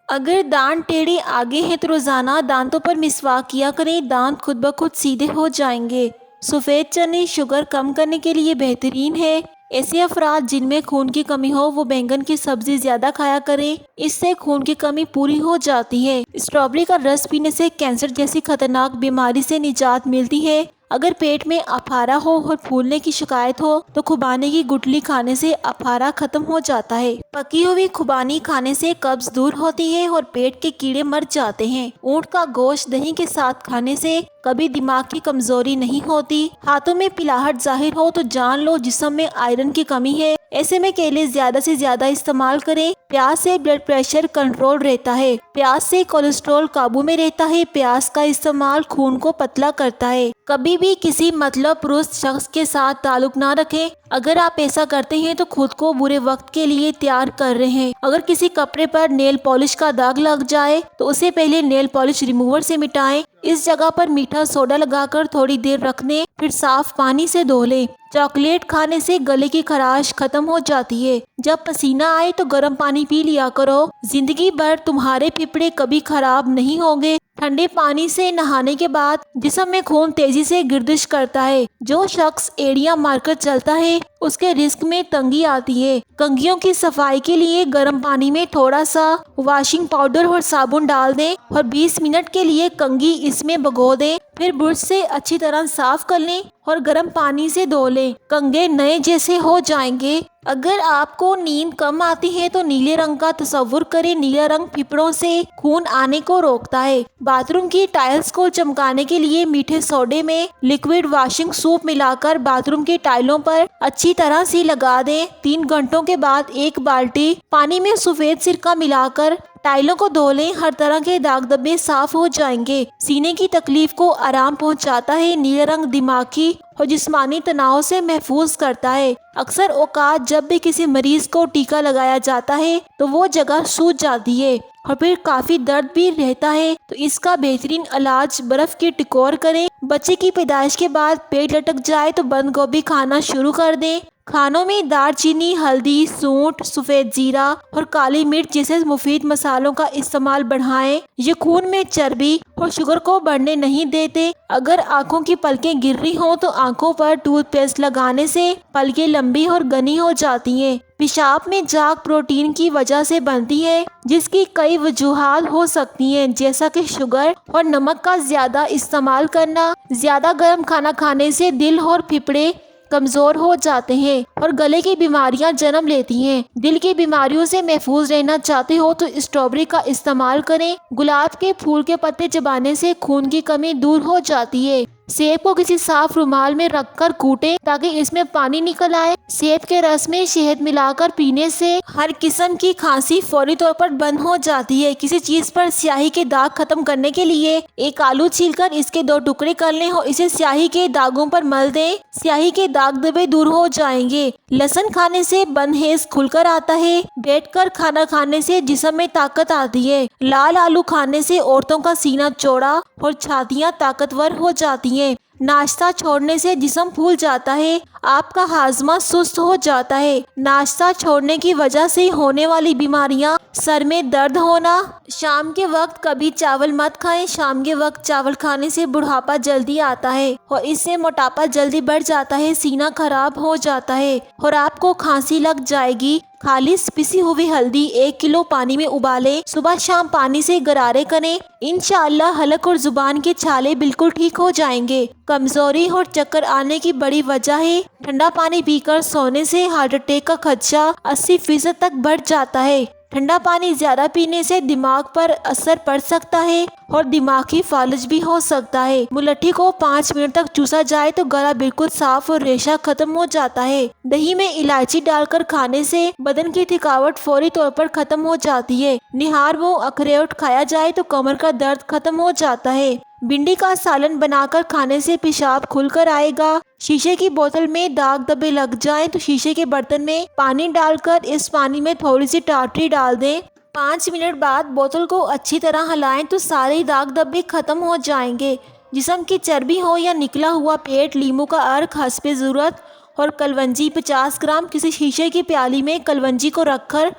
اگر دانت ٹیڑھے آگے ہیں تو روزانہ دانتوں پر مسواک کیا کریں، دانت خود بخود سیدھے ہو جائیں گے۔ سفید چنے شوگر کم کرنے کے لیے بہترین ہے۔ ایسے افراد جن میں خون کی کمی ہو وہ بینگن کی سبزی زیادہ کھایا کریں، اس سے خون کی کمی پوری ہو جاتی ہے۔ اسٹرابیری کا رس پینے سے کینسر جیسی خطرناک بیماری سے نجات ملتی ہے۔ اگر پیٹ میں اپارا ہو اور پھولنے کی شکایت ہو تو خوبانے کی گٹلی کھانے سے اپارا ختم ہو جاتا ہے۔ پکی ہوئی خوبانی کھانے سے قبض دور ہوتی ہے اور پیٹ کے کیڑے مر جاتے ہیں۔ اونٹ کا گوشت دہی کے ساتھ کھانے سے کبھی دماغ کی کمزوری نہیں ہوتی۔ ہاتھوں میں پلاہٹ ظاہر ہو تو جان لو جسم میں آئرن کی کمی ہے، ایسے میں کیلے زیادہ سے زیادہ استعمال کریں۔ پیاز سے بلڈ پریشر کنٹرول رہتا ہے، پیاز سے کولیسٹرول قابو میں رہتا ہے۔ پیاز کا استعمال خون کو پتلا کرتا ہے۔ کبھی بھی کسی مطلب پرست شخص کے ساتھ تعلق نہ رکھیں، اگر آپ ایسا کرتے ہیں تو خود کو برے وقت کے لیے تیار کر رہے ہیں۔ اگر کسی کپڑے پر نیل پالش کا داغ لگ جائے تو اسے پہلے نیل پالش ریموور سے مٹائیں، اس جگہ پر میٹھا سوڈا لگا کر تھوڑی دیر رکھ دیں، پھر صاف پانی سے دھو لیں۔ چاکلیٹ کھانے سے گلے کی خراش ختم ہو جاتی ہے۔ جب پسینہ آئے تو گرم پانی پی لیا کرو، زندگی بھر تمہارے پھیپھڑے کبھی خراب نہیں ہوں گے۔ ٹھنڈے پانی سے نہانے کے بعد جسم میں خون تیزی سے گردش کرتا ہے۔ جو شخص ایڑیاں مار کر چلتا ہے اس کے رزق میں تنگی آتی ہے۔ کنگھیوں کی صفائی کے لیے گرم پانی میں تھوڑا سا واشنگ پاؤڈر اور صابن ڈال دیں اور 20 منٹ کے لیے کنگھی اس میں بھگو دیں، پھر برش سے اچھی طرح صاف کر لیں اور گرم پانی سے دھو لیں، کنگھے نئے جیسے ہو جائیں گے۔ اگر آپ کو نیند کم آتی ہے تو نیلے رنگ کا تصور کریں، نیلا رنگ پھیپھڑوں سے خون آنے کو روکتا ہے۔ باتھ روم کی ٹائلز کو چمکانے کے لیے میٹھے سوڈے میں لیکوڈ واشنگ سوپ ملا کر باتھ روم کی ٹائلوں پر اچھی طرح سے لگا دیں۔ 3 گھنٹوں کے بعد ایک بالٹی پانی میں سفید سرکہ ملا کر ٹائلوں کو دھو لیں، ہر طرح کے داغ دھبے صاف ہو جائیں گے۔ سینے کی تکلیف کو آرام پہنچاتا ہے، نیلا رنگ دماغی اور جسمانی تناؤ سے محفوظ کرتا ہے۔ اکثر اوقات جب بھی کسی مریض کو ٹیکا لگایا جاتا ہے تو وہ جگہ سوج جاتی ہے اور پھر کافی درد بھی رہتا ہے، تو اس کا بہترین علاج برف کی ٹکور کریں۔ بچے کی پیدائش کے بعد پیٹ لٹک جائے تو بند گوبھی کھانا شروع کر دیں۔ کھانوں میں دار چینی، ہلدی، سونٹ، سفید زیرہ اور کالی مرچ جیسے مفید مصالحوں کا استعمال بڑھائیں، یہ خون میں چربی اور شوگر کو بڑھنے نہیں دیتے۔ اگر آنکھوں کی پلکیں گر رہی ہوں تو آنکھوں پر ٹوتھ پیسٹ لگانے سے پلکیں لمبی اور گھنی ہو جاتی ہیں۔ پیشاب میں جاگ پروٹین کی وجہ سے بنتی ہے، جس کی کئی وجوہات ہو سکتی ہیں، جیسا کہ شوگر اور نمک کا زیادہ استعمال کرنا۔ زیادہ گرم کھانا کھانے سے دل اور پھیپھڑے کمزور ہو جاتے ہیں اور گلے کی بیماریاں جنم لیتی ہیں۔ دل کی بیماریوں سے محفوظ رہنا چاہتے ہو تو اسٹرابیری کا استعمال کریں۔ گلاب کے پھول کے پتے چبانے سے خون کی کمی دور ہو جاتی ہے۔ سیب کو کسی صاف رومال میں رکھ کر کوٹیں تاکہ اس میں پانی نکل آئے۔ سیب کے رس میں شہد ملا کر پینے سے ہر قسم کی کھانسی فوری طور پر بند ہو جاتی ہے۔ کسی چیز پر سیاہی کے داغ ختم کرنے کے لیے ایک آلو چھیل کر اس کے 2 ٹکڑے کر لیں اور اسے سیاہی کے داغوں پر مل دیں، سیاہی کے داغ دھبے دور ہو جائیں گے۔ لہسن کھانے سے بند ہیز کھل کر آتا ہے۔ بیٹھ کر کھانا کھانے سے جسم میں طاقت آتی ہے۔ لال آلو کھانے سے عورتوں کا سینہ چوڑا اور چھاتیاں طاقتور ہو جاتی ہیں۔ ناشتہ چھوڑنے سے جسم پھول جاتا ہے، آپ کا ہاضمہ سست ہو جاتا ہے۔ ناشتہ چھوڑنے کی وجہ سے ہونے والی بیماریاں: سر میں درد ہونا۔ شام کے وقت کبھی چاول مت کھائیں، شام کے وقت چاول کھانے سے بڑھاپا جلدی آتا ہے اور اس سے موٹاپا جلدی بڑھ جاتا ہے، سینہ خراب ہو جاتا ہے اور آپ کو کھانسی لگ جائے گی۔ خالص پسی ہوئی ہلدی 1 کلو پانی میں ابالیں، صبح شام پانی سے غرارے کریں، انشاءاللہ حلق اور زبان کے چھالے بالکل ٹھیک ہو جائیں گے۔ کمزوری اور چکر آنے کی بڑی وجہ ہے ٹھنڈا پانی پی کر سونے سے ہارٹ اٹیک کا خدشہ 80% تک بڑھ جاتا ہے۔ ٹھنڈا پانی زیادہ پینے سے دماغ پر اثر پڑ سکتا ہے اور دماغی فالج بھی ہو سکتا ہے۔ ملٹھی کو 5 منٹ تک چوسا جائے تو گلا بالکل صاف اور ریشہ ختم ہو جاتا ہے۔ دہی میں الائچی ڈال کر کھانے سے بدن کی تھکاوٹ فوری طور پر ختم ہو جاتی ہے۔ نہار و اخروٹ کھایا جائے تو کمر کا درد ختم ہو جاتا ہے۔ بھنڈی کا سالن بنا کر کھانے سے پیشاب کھل کر آئے گا۔ شیشے کی بوتل میں داغ دھبے لگ جائیں تو شیشے کے برتن میں پانی ڈال کر اس پانی میں تھوڑی سی ٹاٹری ڈال دیں، 5 منٹ بعد بوتل کو اچھی طرح ہلائیں تو سارے داغ دھبے ختم ہو جائیں گے۔ جسم کی چربی ہو یا نکلا ہوا پیٹ، لیموں کا عرق حسب ضرورت اور کلونجی 50 گرام کسی شیشے کی پیالی میں کلونجی کو رکھ کر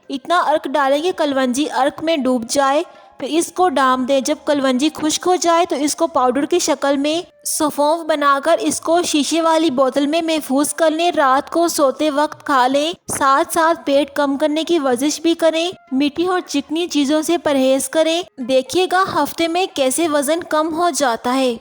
اتنا ارک ڈالیں کہ کلونجی ارک میں ڈوب جائے، پھر اس کو ڈھانپ دیں۔ جب کلونجی خشک ہو جائے تو اس کو پاؤڈر کی شکل میں سونف بنا کر اس کو شیشے والی بوتل میں محفوظ کر لیں۔ رات کو سوتے وقت کھا لیں، ساتھ ساتھ پیٹ کم کرنے کی ورزش بھی کریں، میٹھی اور چکنی چیزوں سے پرہیز کریں۔ دیکھیے گا ہفتے میں کیسے وزن کم ہو جاتا ہے۔